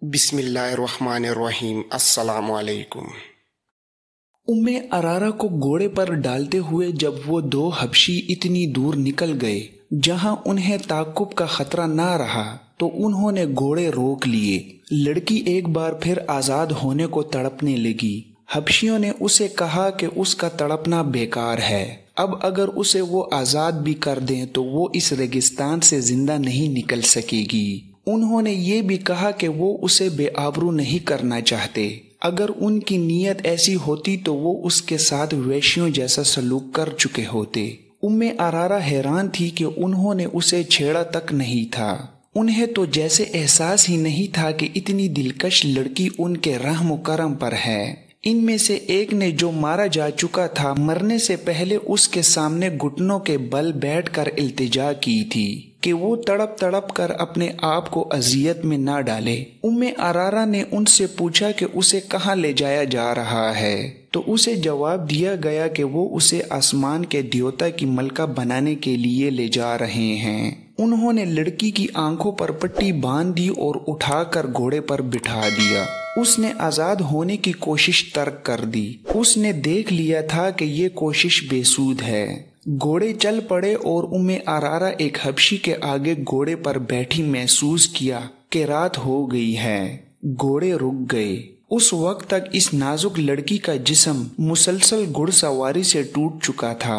بسم اللہ الرحمن الرحیم۔ السلام علیکم۔ ارارا کو گھوڑے پر ڈالتے ہوئے جب وہ دو حبشی اتنی دور نکل گئے جہاں انہیں تعقب کا خطرہ نہ رہا تو انہوں نے گھوڑے روک لیے۔ لڑکی ایک بار پھر آزاد ہونے کو تڑپنے لگی۔ حبشیوں نے اسے کہا کہ اس کا تڑپنا بیکار ہے، اب اگر اسے وہ آزاد بھی کر دیں تو وہ اس ریگستان سے زندہ نہیں نکل سکے گی۔ انہوں نے یہ بھی کہا کہ وہ اسے بے آبرو نہیں کرنا چاہتے، اگر ان کی نیت ایسی ہوتی تو وہ اس کے ساتھ ویشیوں جیسا سلوک کر چکے ہوتے۔ ارارا حیران تھی کہ انہوں نے اسے چھیڑا تک نہیں تھا۔ انہیں تو جیسے احساس ہی نہیں تھا کہ اتنی دلکش لڑکی ان کے رحم و کرم پر ہے۔ ان میں سے ایک نے جو مارا جا چکا تھا مرنے سے پہلے اس کے سامنے گھٹنوں کے بل بیٹھ کر التجا کی تھی کہ وہ تڑپ تڑپ کر اپنے آپ کو اذیت میں نہ ڈالے۔ ارارا نے ان سے پوچھا کہ اسے کہاں لے جایا جا رہا ہے تو اسے جواب دیا گیا کہ وہ اسے آسمان کے دیوتا کی ملکہ بنانے کے لیے لے جا رہے ہیں۔ انہوں نے لڑکی کی آنکھوں پر پٹی باندھ دی اور اٹھا کر گھوڑے پر بٹھا دیا۔ اس نے آزاد ہونے کی کوشش ترک کر دی۔ اس نے دیکھ لیا تھا کہ یہ کوشش بے سود ہے۔ گھوڑے چل پڑے اور ارارا ایک حبشی کے آگے گھوڑے پر بیٹھی محسوس کیا کہ رات ہو گئی ہے۔ گھوڑے رک گئے۔ اس وقت تک اس نازک لڑکی کا جسم مسلسل گھڑ سواری سے ٹوٹ چکا تھا۔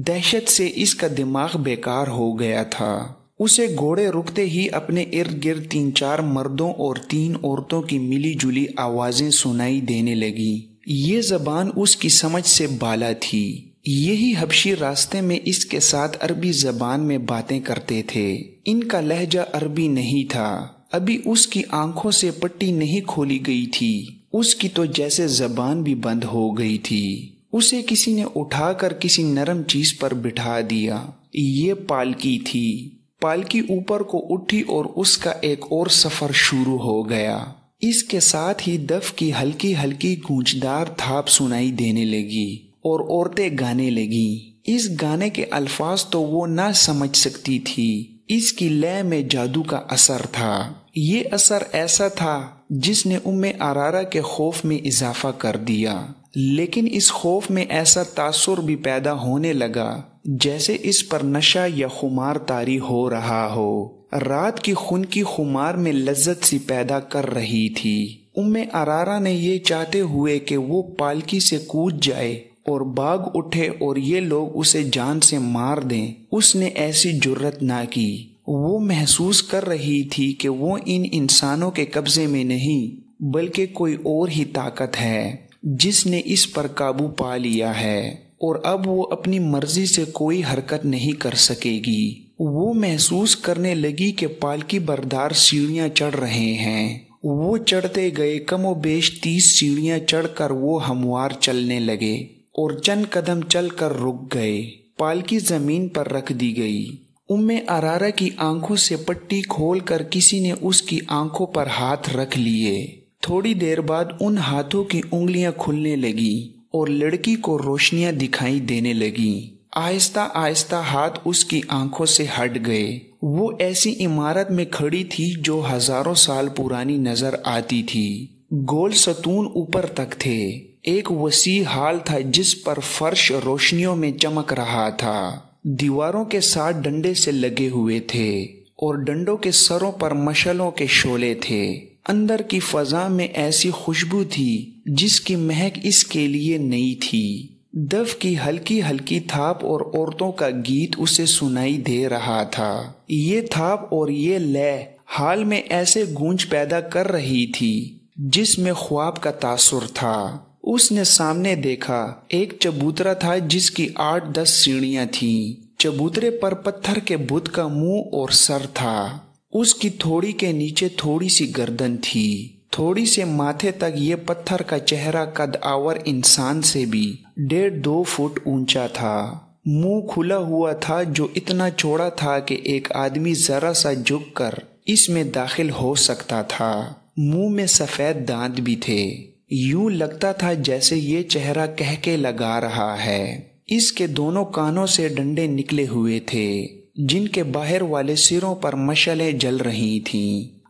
دہشت سے اس کا دماغ بیکار ہو گیا تھا۔ اسے گھوڑے رکتے ہی اپنے ارد گرد 3-4 مردوں اور 3 عورتوں کی ملی جلی آوازیں سنائی دینے لگی۔ یہ زبان اس کی سمجھ سے بالا تھی۔ یہی حبشی راستے میں اس کے ساتھ عربی زبان میں باتیں کرتے تھے۔ ان کا لہجہ عربی نہیں تھا۔ ابھی اس کی آنکھوں سے پٹی نہیں کھولی گئی تھی۔ اس کی تو جیسے زبان بھی بند ہو گئی تھی۔ اسے کسی نے اٹھا کر کسی نرم چیز پر بٹھا دیا۔ یہ پالکی تھی۔ پالکی اوپر کو اٹھی اور اس کا ایک اور سفر شروع ہو گیا۔ اس کے ساتھ ہی دف کی ہلکی ہلکی گونجدار تھاپ سنائی دینے لگی اور عورتیں گانے لگیں۔ اس گانے کے الفاظ تو وہ نہ سمجھ سکتی تھی۔ اس کی لے میں جادو کا اثر تھا۔ یہ اثر ایسا تھا جس نے ارارا کے خوف میں اضافہ کر دیا، لیکن اس خوف میں ایسا تاثر بھی پیدا ہونے لگا جیسے اس پر نشہ یا خمار طاری ہو رہا ہو۔ رات کی خنکی خمار میں لذت سی پیدا کر رہی تھی۔ ارارا نے یہ چاہتے ہوئے کہ وہ پالکی سے کود جائے اور بھاگ اٹھے اور یہ لوگ اسے جان سے مار دیں، اس نے ایسی جرت نہ کی۔ وہ محسوس کر رہی تھی کہ وہ ان انسانوں کے قبضے میں نہیں بلکہ کوئی اور ہی طاقت ہے جس نے اس پر قابو پا لیا ہے اور اب وہ اپنی مرضی سے کوئی حرکت نہیں کر سکے گی۔ وہ محسوس کرنے لگی کہ پالکی بردار سیڑھیاں چڑھ رہے ہیں۔ وہ چڑھتے گئے، کم و بیش 30 سیڑھیاں چڑھ کر وہ ہموار چلنے لگے اور چند قدم چل کر رک گئے۔ پالکی زمین پر رکھ دی گئی۔ ارارا کی آنکھوں سے پٹی کھول کر کسی نے اس کی آنکھوں پر ہاتھ رکھ لیے۔ تھوڑی دیر بعد ان ہاتھوں کی انگلیاں کھلنے لگی اور لڑکی کو روشنیاں دکھائی دینے لگیں۔ آہستہ آہستہ ہاتھ اس کی آنکھوں سے ہٹ گئے۔ وہ ایسی عمارت میں کھڑی تھی جو ہزاروں سال پرانی نظر آتی تھی۔ گول ستون اوپر تک تھے۔ ایک وسیع ہال تھا جس پر فرش روشنیوں میں چمک رہا تھا۔ دیواروں کے ساتھ ڈنڈے سے لگے ہوئے تھے اور ڈنڈوں کے سروں پر مشعلوں کے شعلے تھے۔ اندر کی فضا میں ایسی خوشبو تھی جس کی مہک اس کے لیے نئی تھی۔ دف کی ہلکی ہلکی تھاپ اور عورتوں کا گیت اسے سنائی دے رہا تھا۔ یہ تھاپ اور یہ لے حال میں ایسے گونج پیدا کر رہی تھی جس میں خواب کا تاثر تھا۔ اس نے سامنے دیکھا، ایک چبوترا تھا جس کی 8-10 سیڑھیاں تھیں۔ چبوترے پر پتھر کے بت کا منہ اور سر تھا۔ اس کی تھوڑی کے نیچے تھوڑی سی گردن تھی۔ تھوڑی سے ماتھے تک یہ پتھر کا چہرہ قد آور انسان سے بھی 1.5-2 فٹ اونچا تھا۔ منہ کھلا ہوا تھا جو اتنا چوڑا تھا کہ ایک آدمی ذرا سا جھک کر اس میں داخل ہو سکتا تھا۔ منہ میں سفید دانت بھی تھے۔ یوں لگتا تھا جیسے یہ چہرہ کہکے لگا رہا ہے۔ اس کے دونوں کانوں سے ڈنڈے نکلے ہوئے تھے جن کے باہر والے سروں پر مشعلیں جل رہی تھیں۔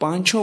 5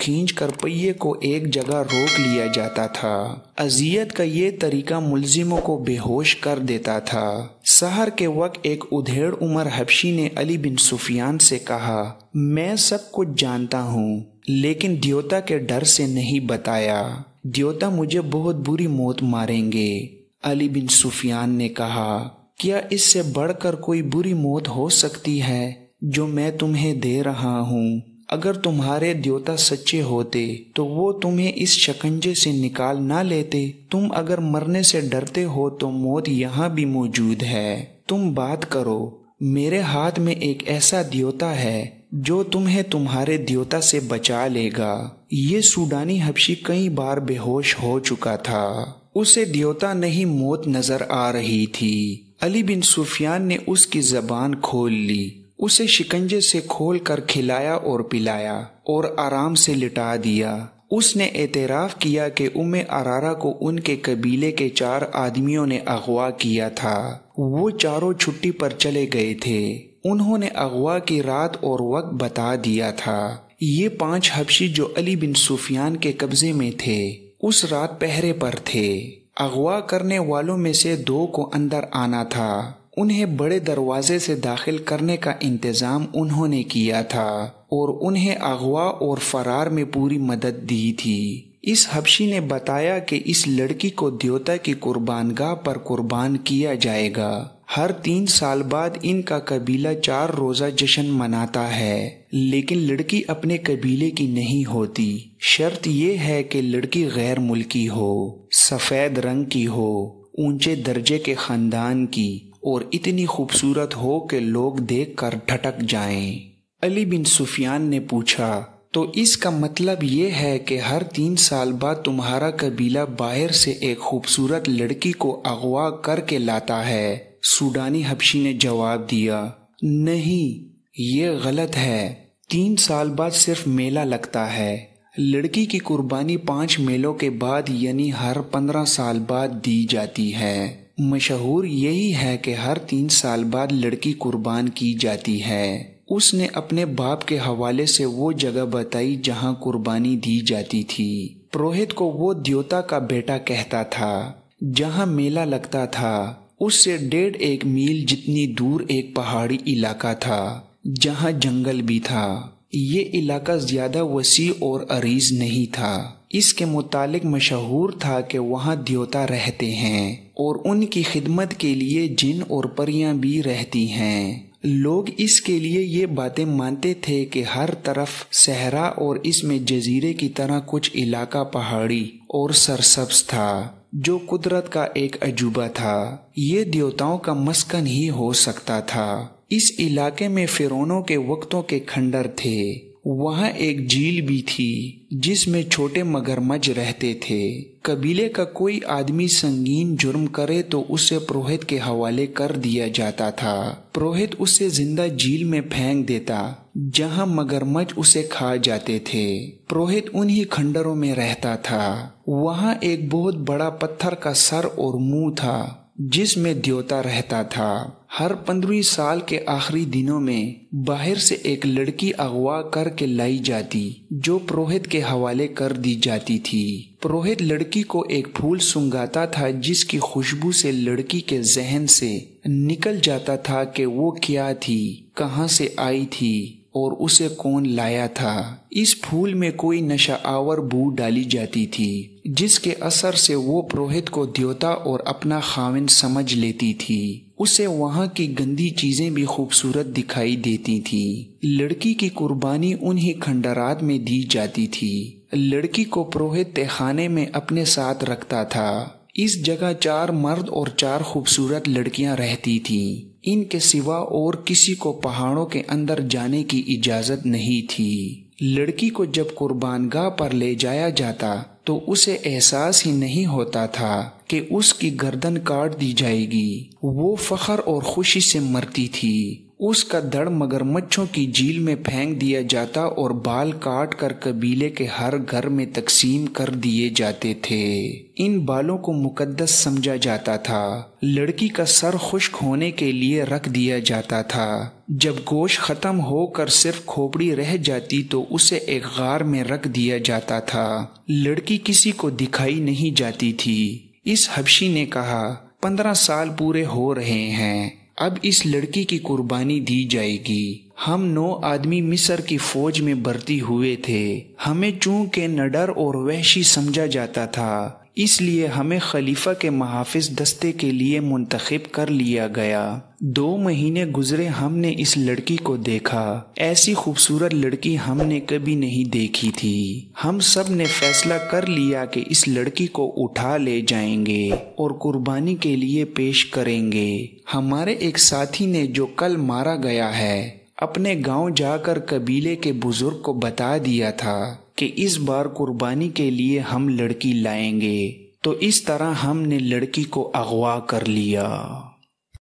کھینچ کر پہیے کو ایک جگہ روک لیا جاتا تھا۔ اذیت کا یہ طریقہ ملزموں کو بے ہوش کر دیتا تھا۔ سحر کے وقت ایک ادھیڑ عمر حبشی نے علی بن سفیان سے کہا، میں سب کچھ جانتا ہوں لیکن دیوتا کے ڈر سے نہیں بتایا۔ دیوتا مجھے بہت بری موت ماریں گے۔ علی بن سفیان نے کہا، کیا اس سے بڑھ کر کوئی بری موت ہو سکتی ہے جو میں تمہیں دے رہا ہوں؟ اگر تمہارے دیوتا سچے ہوتے تو وہ تمہیں اس شکنجے سے نکال نہ لیتے۔ تم اگر مرنے سے ڈرتے ہو تو موت یہاں بھی موجود ہے۔ تم بات کرو، میرے ہاتھ میں ایک ایسا دیوتا ہے جو تمہیں تمہارے دیوتا سے بچا لے گا۔ یہ سوڈانی حبشی کئی بار بے ہوش ہو چکا تھا، اسے دیوتا نہیں موت نظر آ رہی تھی۔ علی بن سفیان نے اس کی زبان کھول لی، اسے شکنجے سے کھول کر کھلایا اور پلایا اور آرام سے لٹا دیا۔ اس نے اعتراف کیا کہ ارارا کو ان کے قبیلے کے 4 آدمیوں نے اغوا کیا تھا۔ وہ چاروں چھٹی پر چلے گئے تھے۔ انہوں نے اغوا کی رات اور وقت بتا دیا تھا۔ یہ 5 حبشی جو علی بن سفیان کے قبضے میں تھے اس رات پہرے پر تھے۔ اغوا کرنے والوں میں سے 2 کو اندر آنا تھا۔ انہیں بڑے دروازے سے داخل کرنے کا انتظام انہوں نے کیا تھا اور انہیں اغوا اور فرار میں پوری مدد دی تھی۔ اس حبشی نے بتایا کہ اس لڑکی کو دیوتا کی قربان گاہ پر قربان کیا جائے گا۔ ہر 3 سال بعد ان کا قبیلہ 4 روزہ جشن مناتا ہے، لیکن لڑکی اپنے قبیلے کی نہیں ہوتی۔ شرط یہ ہے کہ لڑکی غیر ملکی ہو، سفید رنگ کی ہو، اونچے درجے کے خاندان کی اور اتنی خوبصورت ہو کہ لوگ دیکھ کر ٹھٹک جائیں۔ علی بن سفیان نے پوچھا، تو اس کا مطلب یہ ہے کہ ہر 3 سال بعد تمہارا قبیلہ باہر سے ایک خوبصورت لڑکی کو اغوا کر کے لاتا ہے؟ سوڈانی حبشی نے جواب دیا، نہیں، یہ غلط ہے۔ 3 سال بعد صرف میلہ لگتا ہے۔ لڑکی کی قربانی 5 میلوں کے بعد یعنی ہر 15 سال بعد دی جاتی ہے۔ مشہور یہی ہے کہ ہر 3 سال بعد لڑکی قربان کی جاتی ہے۔ اس نے اپنے باپ کے حوالے سے وہ جگہ بتائی جہاں قربانی دی جاتی تھی۔ پروہت کو وہ دیوتا کا بیٹا کہتا تھا۔ جہاں میلہ لگتا تھا اس سے 1.5 میل جتنی دور ایک پہاڑی علاقہ تھا جہاں جنگل بھی تھا۔ یہ علاقہ زیادہ وسیع اور عریض نہیں تھا۔ اس کے متعلق مشہور تھا کہ وہاں دیوتا رہتے ہیں اور ان کی خدمت کے لیے جن اور پریاں بھی رہتی ہیں۔ لوگ اس کے لیے یہ باتیں مانتے تھے کہ ہر طرف صحرا اور اس میں جزیرے کی طرح کچھ علاقہ پہاڑی اور سرسبز تھا جو قدرت کا ایک عجوبہ تھا۔ یہ دیوتاؤں کا مسکن ہی ہو سکتا تھا۔ اس علاقے میں فرعونوں کے وقتوں کے کھنڈر تھے۔ وہاں ایک جھیل بھی تھی جس میں چھوٹے مگرمچھ رہتے تھے۔ قبیلے کا کوئی آدمی سنگین جرم کرے تو اسے پروہت کے حوالے کر دیا جاتا تھا۔ پروہت اسے زندہ جھیل میں پھینک دیتا جہاں مگرمچھ اسے کھا جاتے تھے۔ پروہت انہی کھنڈروں میں رہتا تھا۔ وہاں ایک بہت بڑا پتھر کا سر اور منہ تھا جس میں دیوتا رہتا تھا۔ ہر 15 سال کے آخری دنوں میں باہر سے ایک لڑکی اغوا کر کے لائی جاتی جو پروہت کے حوالے کر دی جاتی تھی۔ پروہت لڑکی کو ایک پھول سنگھاتا تھا جس کی خوشبو سے لڑکی کے ذہن سے نکل جاتا تھا کہ وہ کیا تھی، کہاں سے آئی تھی اور اسے کون لایا تھا۔ اس پھول میں کوئی نشہ آور بو ڈالی جاتی تھی جس کے اثر سے وہ پروہت کو دیوتا اور اپنا خاوند سمجھ لیتی تھی۔ اسے وہاں کی گندی چیزیں بھی خوبصورت دکھائی دیتی تھیں۔ لڑکی کی قربانی انہی کھنڈرات میں دی جاتی تھی۔ لڑکی کو پروہت تہخانے میں اپنے ساتھ رکھتا تھا۔ اس جگہ 4 مرد اور 4 خوبصورت لڑکیاں رہتی تھیں۔ ان کے سوا اور کسی کو پہاڑوں کے اندر جانے کی اجازت نہیں تھی۔ لڑکی کو جب قربان گاہ پر لے جایا جاتا تو اسے احساس ہی نہیں ہوتا تھا کہ اس کی گردن کاٹ دی جائے گی۔ وہ فخر اور خوشی سے مرتی تھی۔ اس کا دڑ مگرمچھوں کی جھیل میں پھینک دیا جاتا اور بال کاٹ کر قبیلے کے ہر گھر میں تقسیم کر دیے جاتے تھے۔ ان بالوں کو مقدس سمجھا جاتا تھا۔ لڑکی کا سر خشک ہونے کے لیے رکھ دیا جاتا تھا۔ جب گوشت ختم ہو کر صرف کھوپڑی رہ جاتی تو اسے ایک غار میں رکھ دیا جاتا تھا۔ لڑکی کسی کو دکھائی نہیں جاتی تھی۔ اس حبشی نے کہا، 15 سال پورے ہو رہے ہیں، اب اس لڑکی کی قربانی دی جائے گی۔ ہم 9 آدمی مصر کی فوج میں بھرتی ہوئے تھے۔ ہمیں چونکہ نڈر اور وحشی سمجھا جاتا تھا، اس لیے ہمیں خلیفہ کے محافظ دستے کے لیے منتخب کر لیا گیا۔ 2 مہینے گزرے، ہم نے اس لڑکی کو دیکھا۔ ایسی خوبصورت لڑکی ہم نے کبھی نہیں دیکھی تھی۔ ہم سب نے فیصلہ کر لیا کہ اس لڑکی کو اٹھا لے جائیں گے اور قربانی کے لیے پیش کریں گے۔ ہمارے ایک ساتھی نے، جو کل مارا گیا ہے، اپنے گاؤں جا کر قبیلے کے بزرگ کو بتا دیا تھا کہ اس بار قربانی کے لیے ہم لڑکی لائیں گے، تو اس طرح ہم نے لڑکی کو اغوا کر لیا۔